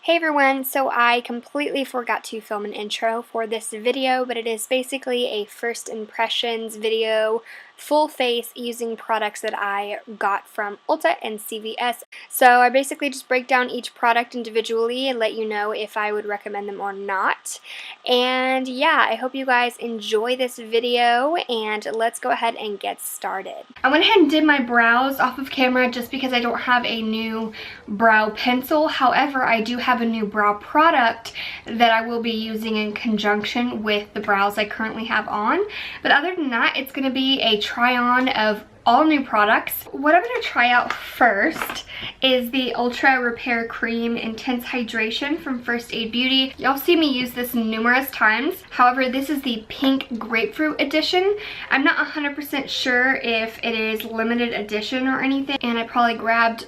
Hey everyone, so I completely forgot to film an intro for this video, but it is basically a first impressions video, full face, using products that I got from Ulta and CVS. So I basically just break down each product individually and let you know if I would recommend them or not. And yeah, I hope you guys enjoy this video, and let's go ahead and get started. I went ahead and did my brows off of camera just because I don't have a new brow pencil. However, I do have a new brow product that I will be using in conjunction with the brows I currently have on. But other than that, it's going to be a try on of all new products. What I'm going to try out first is the Ultra Repair Cream Intense Hydration from First Aid Beauty. Y'all see me use this numerous times. However, this is the pink grapefruit edition. I'm not 100% sure if it is limited edition or anything, and I probably grabbed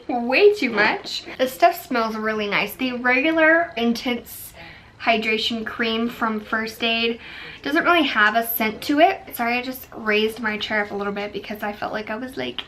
way too much. The stuff smells really nice. The regular Intense Hydration Cream from First Aid doesn't really have a scent to it. Sorry, I just raised my chair up a little bit because I felt like I was like,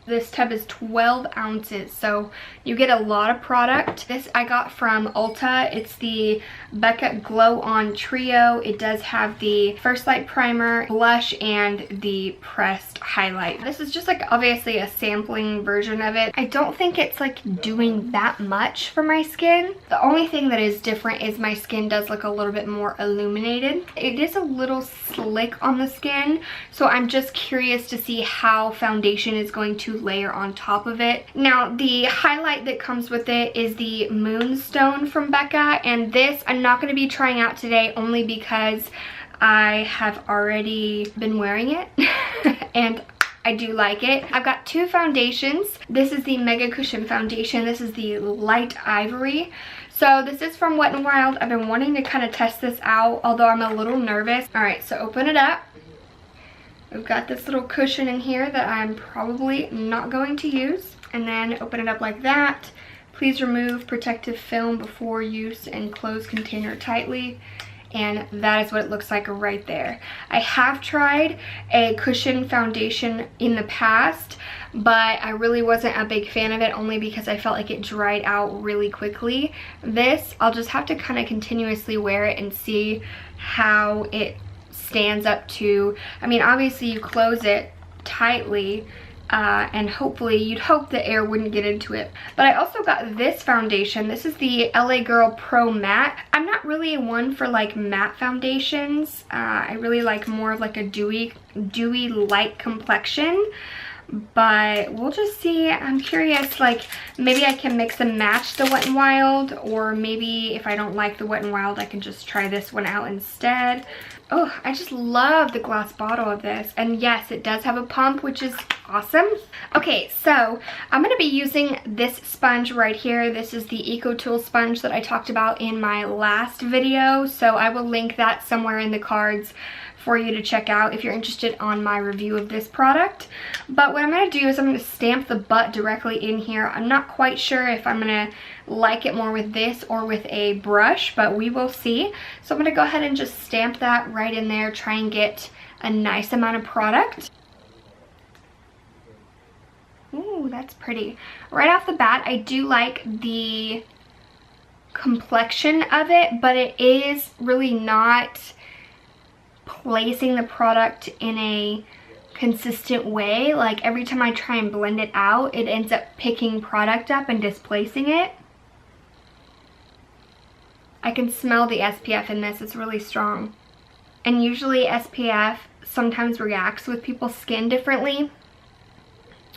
this tub is 12 ounces, so you get a lot of product. This I got from Ulta. It's the Becca Glow On Trio. It does have the First Light Primer, blush, and the pressed highlight. This is just like obviously a sampling version of it. I don't think it's like doing that much for my skin. The only thing that is different is my skin does look a little bit more illuminated. It is a little slick on the skin, so I'm just curious to see how foundation is going to layer on top of it. Now, the highlight that comes with it is the Moonstone from Becca, and this I'm not going to be trying out today only because I have already been wearing it and I do like it. I've got two foundations. This is the Mega Cushion Foundation. This is the Light Ivory. So this is from Wet n Wild. I've been wanting to kind of test this out, although I'm a little nervous. Alright, so open it up. We've got this little cushion in here that I'm probably not going to use. And then open it up like that. Please remove protective film before use and close container tightly. And that is what it looks like right there. I have tried a cushion foundation in the past, but I really wasn't a big fan of it only because I felt like it dried out really quickly. This, I'll just have to kind of continuously wear it and see how it stands up to, I mean, obviously you close it tightly and hopefully you'd hope the air wouldn't get into it. But I also got this foundation. This is the LA Girl Pro Matte. I'm not really one for like matte foundations. I really like more of like a dewy light complexion. But we'll just see. I'm curious, like maybe I can mix and match the Wet n Wild, or maybe if I don't like the Wet n Wild I can just try this one out instead. Oh, I just love the glass bottle of this. And yes, it does have a pump, which is awesome. Okay, so I'm going to be using this sponge right here. This is the EcoTool sponge that I talked about in my last video. So I will link that somewhere in the cards for you to check out if you're interested on my review of this product. But what I'm going to do is I'm going to stamp the butt directly in here. I'm not quite sure if I'm going to like it more with this or with a brush, but we will see. So I'm going to go ahead and just stamp that right in there, try and get a nice amount of product. Ooh, that's pretty. Right off the bat, I do like the complexion of it, but it is really not placing the product in a consistent way. Like every time I try and blend it out, it ends up picking product up and displacing it. I can smell the SPF in this. It's really strong. And usually SPF sometimes reacts with people's skin differently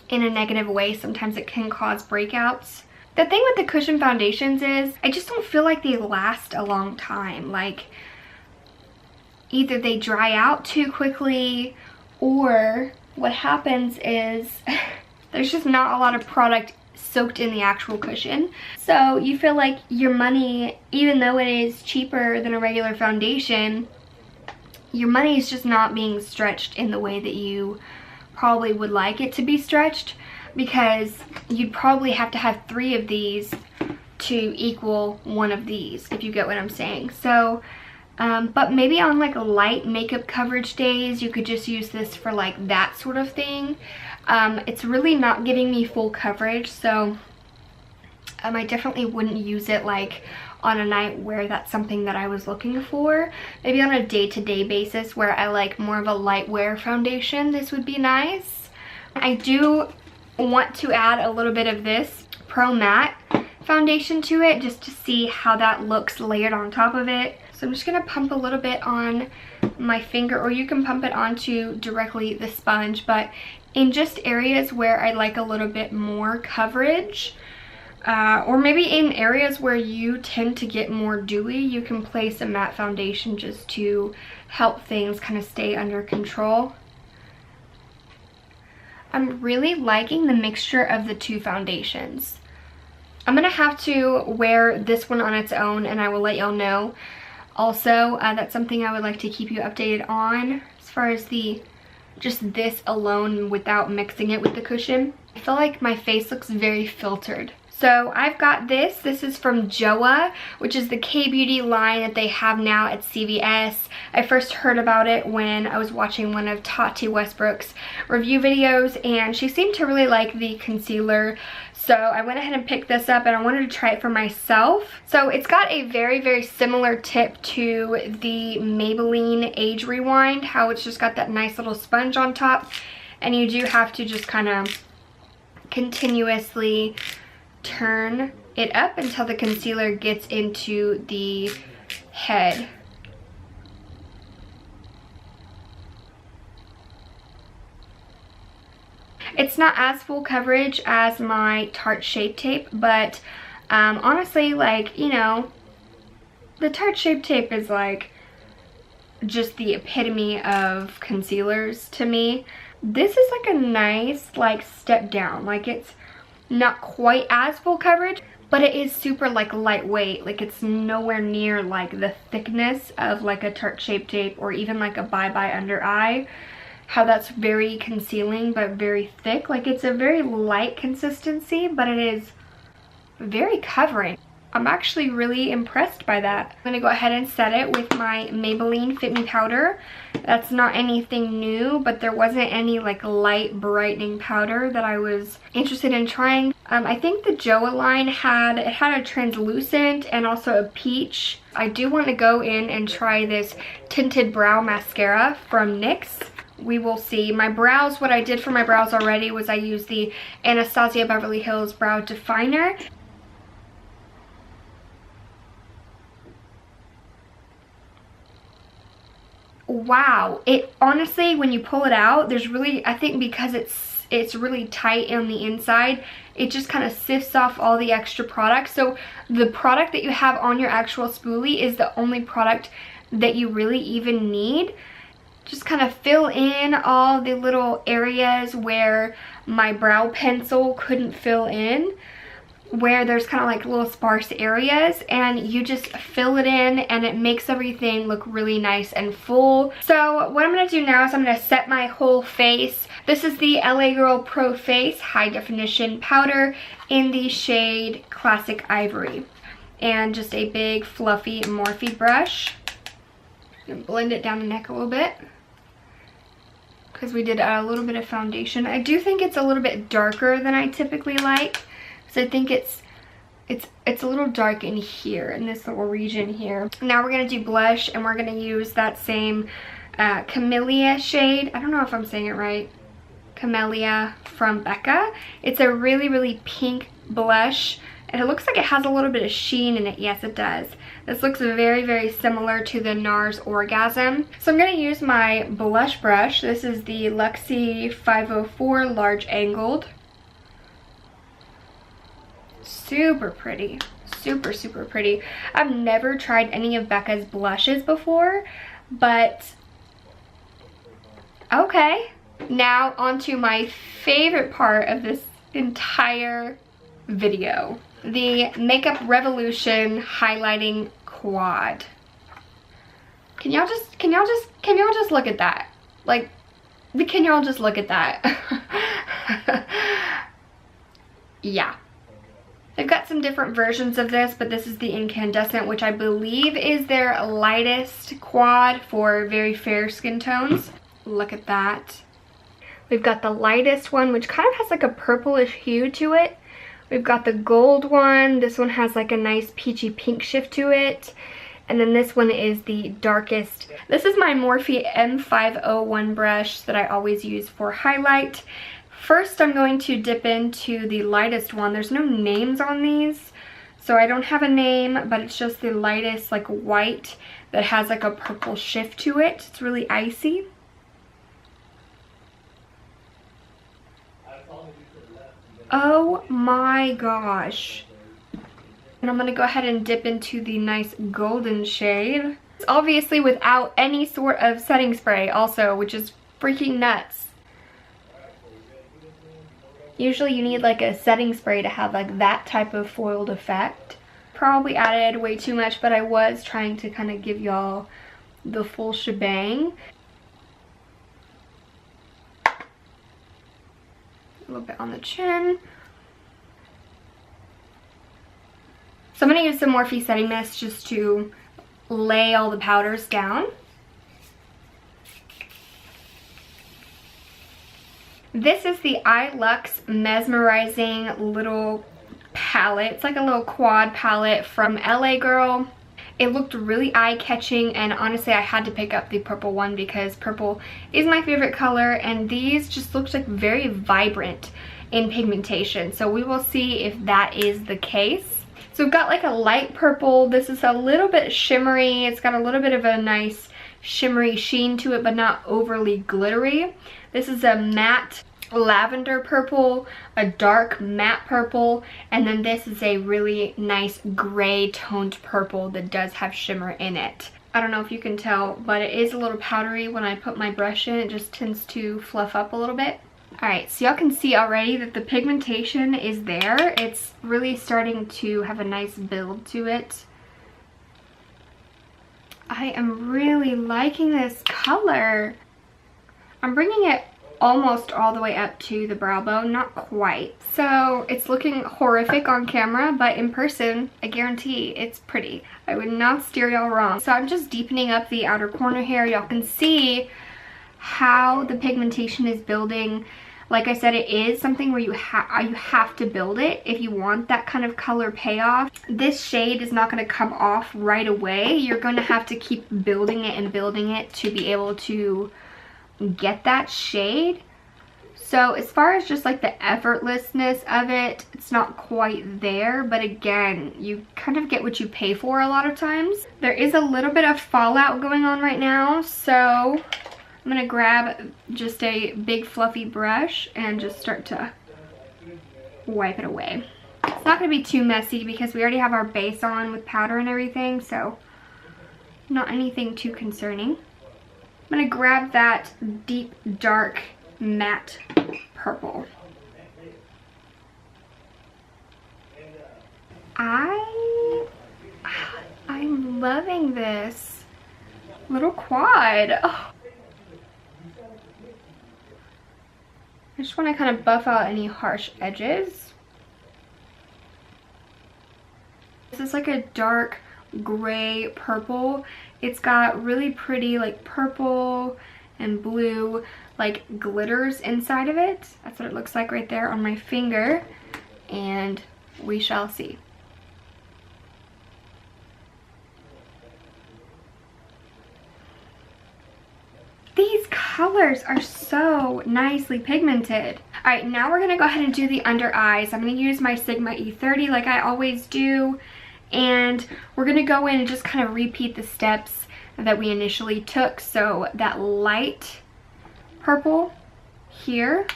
in a negative way. Sometimes it can cause breakouts. The thing with the cushion foundations is I just don't feel like they last a long time. Like either they dry out too quickly, or what happens is there's just not a lot of product soaked in the actual cushion. So you feel like your money, even though it is cheaper than a regular foundation, your money is just not being stretched in the way that you probably would like it to be stretched, because you'd probably have to have 3 of these to equal 1 of these, if you get what I'm saying. So but maybe on like light makeup coverage days you could just use this for like that sort of thing. It's really not giving me full coverage, so I definitely wouldn't use it like on a night where that's something that I was looking for. Maybe on a day-to-day basis where I like more of a light wear foundation, this would be nice. I do want to add a little bit of this Pro Matte foundation to it just to see how that looks layered on top of it. So I'm just gonna pump a little bit on my finger, or you can pump it onto directly the sponge, but in just areas where I like a little bit more coverage, or maybe in areas where you tend to get more dewy, you can place a matte foundation just to help things kind of stay under control. I'm really liking the mixture of the two foundations. I'm gonna have to wear this one on its own and I will let y'all know. Also, that's something I would like to keep you updated on as far as just this alone without mixing it with the cushion. I feel like my face looks very filtered. So I've got this. This is from Joah, which is the K-Beauty line that they have now at CVS. I first heard about it when I was watching one of Tati Westbrook's review videos, and she seemed to really like the concealer. So I went ahead and picked this up and I wanted to try it for myself. So it's got a very, very similar tip to the Maybelline Age Rewind, how it's just got that nice little sponge on top. And you do have to just kind of continuously turn it up until the concealer gets into the head. It's not as full coverage as my Tarte Shape Tape, but honestly, like, you know, the Tarte Shape Tape is like just the epitome of concealers to me. This is like a nice like step down. Like, it's not quite as full coverage, but it is super like lightweight. Like, it's nowhere near like the thickness of like a Tarte Shape Tape or even like a Bye Bye Under Eye. How that's very concealing but very thick. Like, it's a very light consistency, but it is very covering. I'm actually really impressed by that. I'm gonna go ahead and set it with my Maybelline Fit Me powder. That's not anything new, but there wasn't any like light brightening powder that I was interested in trying. I think the Joah line had a translucent and also a peach. I do want to go in and try this tinted brow mascara from NYX. We will see. My brows, what I did for my brows already was I used the Anastasia Beverly Hills Brow Definer. Wow, it honestly, when you pull it out, there's really, I think because it's really tight on the inside, it just kind of sifts off all the extra product. So the product that you have on your actual spoolie is the only product that you really even need. Just kind of fill in all the little areas where my brow pencil couldn't fill in, where there's kind of like little sparse areas, and you just fill it in and it makes everything look really nice and full. So what I'm going to do now is I'm going to set my whole face. This is the LA Girl Pro Face High Definition Powder in the shade Classic Ivory. And just a big fluffy Morphe brush. And blend it down the neck a little bit, because we did a little bit of foundation. I do think it's a little bit darker than I typically like. So I think it's a little dark in here, in this little region here. Now we're gonna do blush, and we're gonna use that same Camellia shade. I don't know if I'm saying it right. Camellia from Becca. It's a really, really pink blush, and it looks like it has a little bit of sheen in it. Yes, it does. This looks very, very similar to the NARS Orgasm. So I'm gonna use my blush brush. This is the Luxie 504 Large Angled. Super pretty. Super, super pretty. I've never tried any of Becca's blushes before, but okay. Now onto my favorite part of this entire video. The Makeup Revolution Highlighting Quad. Can y'all just look at that? Like, can y'all just look at that? Yeah. They've got some different versions of this, but this is the incandescent, which I believe is their lightest quad for very fair skin tones. Look at that. We've got the lightest one, which kind of has like a purplish hue to it, We've got the gold one. This one has like a nice peachy pink shift to it. And then this one is the darkest. This is my Morphe M501 brush that I always use for highlight. First, I'm going to dip into the lightest one. There's no names on these, so I don't have a name, but it's just the lightest like white that has like a purple shift to it. It's really icy. Oh my gosh. And I'm going to go ahead and dip into the nice golden shade. It's obviously without any sort of setting spray also, which is freaking nuts. Usually you need like a setting spray to have like that type of foiled effect. Probably added way too much, but I was trying to kind of give y'all the full shebang. A little bit on the chin. So I'm going to use some Morphe setting mist just to lay all the powders down. This is the Eye Luxe Mesmerizing little palette. It's like a little quad palette from LA Girl. It looked really eye-catching, and honestly I had to pick up the purple one because purple is my favorite color, and these just looked like very vibrant in pigmentation. So we will see if that is the case. So we've got like a light purple. This is a little bit shimmery. It's got a little bit of a nice shimmery sheen to it, but not overly glittery. This is a matte lavender purple, a dark matte purple, and then this is a really nice gray toned purple that does have shimmer in it. I don't know if you can tell, but it is a little powdery. When I put my brush in, it just tends to fluff up a little bit. Alright, so y'all can see already that the pigmentation is there. It's really starting to have a nice build to it. I am really liking this color. I'm bringing it almost all the way up to the brow bone, not quite. So it's looking horrific on camera, but in person, I guarantee it's pretty. I would not steer y'all wrong. So I'm just deepening up the outer corner here. Y'all can see how the pigmentation is building. Like I said, it is something where you have to build it if you want that kind of color payoff. This shade is not going to come off right away. You're going to have to keep building it and building it to be able to get that shade. So as far as just like the effortlessness of it, it's not quite there, but again, you kind of get what you pay for a lot of times. There is a little bit of fallout going on right now, so I'm gonna grab just a big fluffy brush and just start to wipe it away. It's not gonna be too messy because we already have our base on with powder and everything, so not anything too concerning. I'm gonna grab that deep, dark, matte purple. I'm loving this little quad. Oh. I just want to kind of buff out any harsh edges. This is like a dark gray purple. It's got really pretty like purple and blue like glitters inside of it. That's what it looks like right there on my finger, and we shall see. These colors are so nicely pigmented. All right, now we're gonna go ahead and do the under eyes. I'm gonna use my Sigma E30 like I always do, and we're gonna go in and just kind of repeat the steps that we initially took. So that light purple here,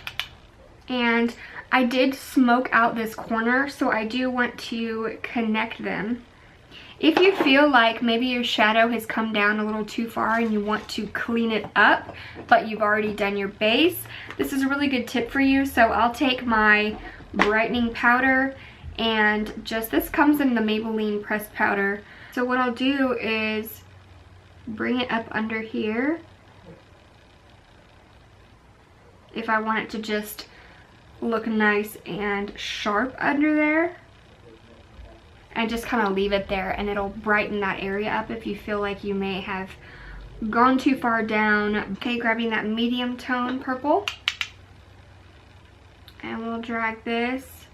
and I did smoke out this corner, so I do want to connect them. If you feel like maybe your shadow has come down a little too far and you want to clean it up, but you've already done your base, this is a really good tip for you. So I'll take my brightening powder, and just, this comes in the Maybelline pressed powder. So what I'll do is bring it up under here if I want it to just look nice and sharp under there, and just kind of leave it there, and it'll brighten that area up if you feel like you may have gone too far down. Okay, grabbing that medium tone purple, and we'll drag this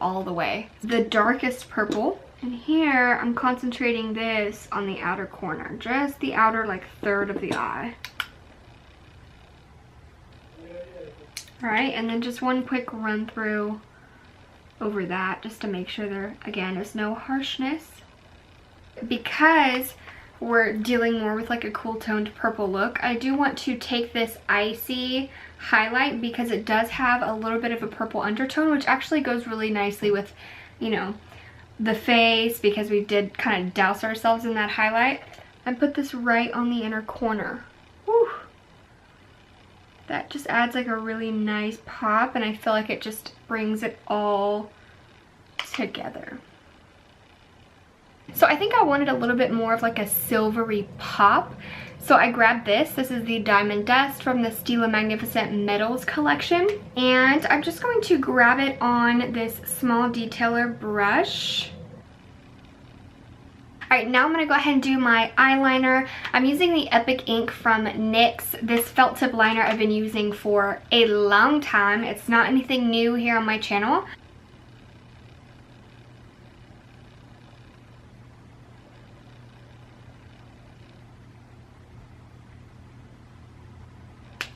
all the way. The darkest purple. And here, I'm concentrating this on the outer corner. Just the outer, like, third of the eye. Alright, and then just one quick run through over that, just to make sure there, again, is no harshness. Because we're dealing more with like a cool toned purple look, I do want to take this icy highlight because it does have a little bit of a purple undertone, which actually goes really nicely with, you know, the face, because we did kind of douse ourselves in that highlight. And put this right on the inner corner. Whew. That just adds like a really nice pop, and I feel like it just brings it all together. So I think I wanted a little bit more of like a silvery pop. So I grabbed this. This is the Diamond Dust from the Stila Magnificent Metals collection. And I'm just going to grab it on this small detailer brush. Alright, now I'm going to go ahead and do my eyeliner. I'm using the Epic Ink from NYX. This felt tip liner I've been using for a long time. It's not anything new here on my channel.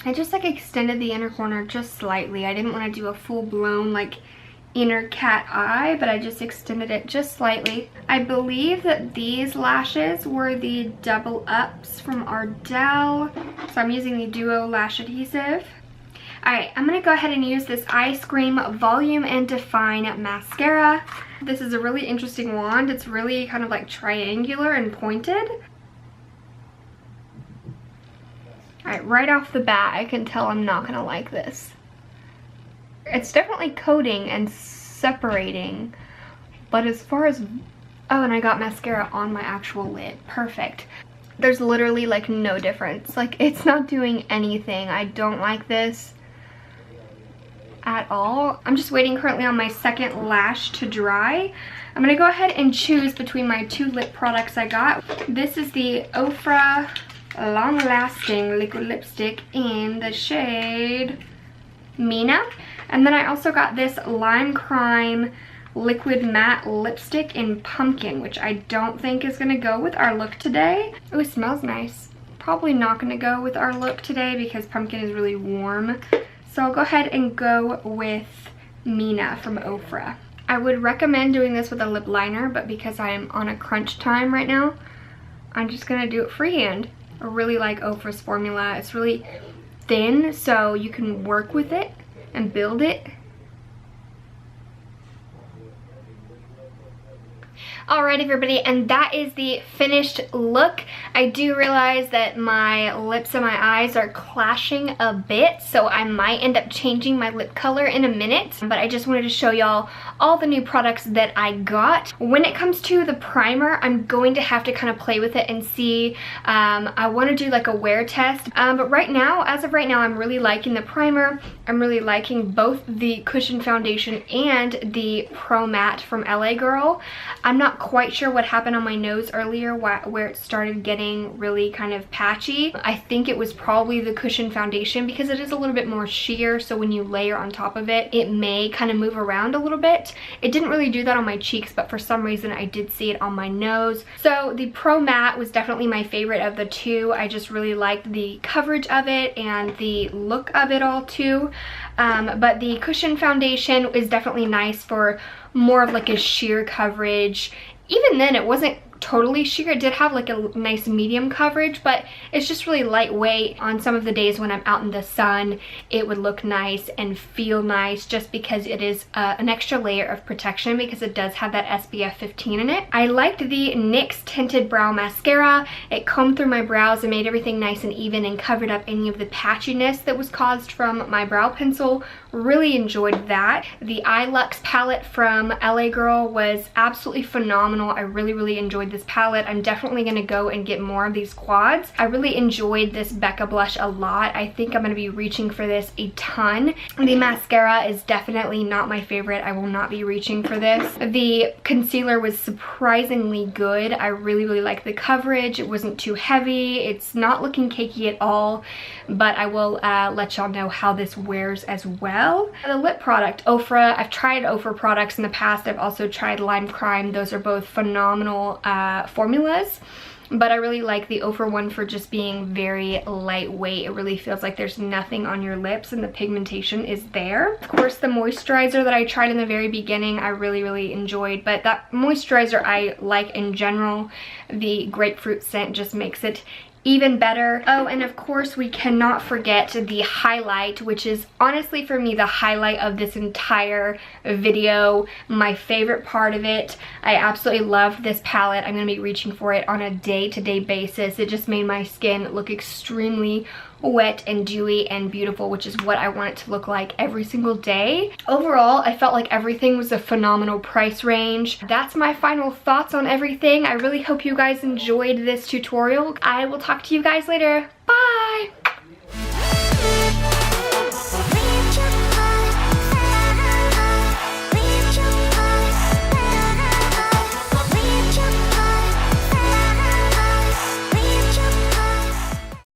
I just like extended the inner corner just slightly. I didn't want to do a full-blown like inner cat eye, but I just extended it just slightly. I believe that these lashes were the double ups from Ardell, so I'm using the Duo Lash Adhesive. Alright, I'm going to go ahead and use this Eyescream Volume and Define Mascara. This is a really interesting wand. It's really kind of like triangular and pointed. Alright, right off the bat, I can tell I'm not gonna like this. It's definitely coating and separating, but as far as... Oh, and I got mascara on my actual lid. Perfect. There's literally like no difference. Like, it's not doing anything. I don't like this at all. I'm just waiting currently on my second lash to dry. I'm gonna go ahead and choose between my two lip products I got. This is the Ofra Long Lasting Liquid Lipstick in the shade Mina. And then I also got this Lime Crime Liquid Matte Lipstick in Pumpkin, which I don't think is going to go with our look today. Oh, it smells nice. Probably not going to go with our look today because Pumpkin is really warm. So I'll go ahead and go with Mina from Ofra. I would recommend doing this with a lip liner, but because I am on a crunch time right now, I'm just going to do it freehand. I really like Ofra's formula. It's really thin, so you can work with it and build it. Alright everybody, and that is the finished look. I do realize that my lips and my eyes are clashing a bit, so I might end up changing my lip color in a minute, but I just wanted to show y'all all the new products that I got. When it comes to the primer, I'm going to have to kind of play with it and see. I want to do like a wear test, but right now, as of right now, I'm really liking the primer. I'm really liking both the Cushion Foundation and the Pro Matte from LA Girl. I'm not quite sure what happened on my nose earlier where it started getting really kind of patchy. I think it was probably the Cushion Foundation because it is a little bit more sheer, so when you layer on top of it, it may kind of move around a little bit. It didn't really do that on my cheeks, but for some reason I did see it on my nose. So the Pro Matte was definitely my favorite of the two. I just really liked the coverage of it and the look of it all too. But the Cushion Foundation is definitely nice for more of like a sheer coverage. Even then, it wasn't totally sheer. It did have like a nice medium coverage, but it's just really lightweight. On some of the days when I'm out in the sun, it would look nice and feel nice just because it is an extra layer of protection because it does have that SPF 15 in it. I liked the NYX Tinted Brow Mascara. It combed through my brows and made everything nice and even and covered up any of the patchiness that was caused from my brow pencil. Really enjoyed that. The Eye Luxe palette from LA Girl was absolutely phenomenal. I really enjoyed this this palette. I'm definitely going to go and get more of these quads. I really enjoyed this Becca blush a lot. I think I'm going to be reaching for this a ton. The mascara is definitely not my favorite. I will not be reaching for this. The concealer was surprisingly good. I really like the coverage. It wasn't too heavy. It's not looking cakey at all, but I will let y'all know how this wears as well. The lip product, Ofra. I've tried Ofra products in the past. I've also tried Lime Crime. Those are both phenomenal formulas. But I really like the Ofra one for just being very lightweight. It really feels like there's nothing on your lips and the pigmentation is there. Of course, the moisturizer that I tried in the very beginning, I really enjoyed. But that moisturizer I like in general. The grapefruit scent just makes it even better. Oh, and of course we cannot forget the highlight, which is honestly for me the highlight of this entire video, my favorite part of it. I absolutely love this palette. I'm gonna be reaching for it on a day-to-day basis. It just made my skin look extremely wet and dewy and beautiful, which is what I want it to look like every single day. Overall, I felt like everything was a phenomenal price range. That's my final thoughts on everything. I really hope you guys enjoyed this tutorial. I will talk to you guys later.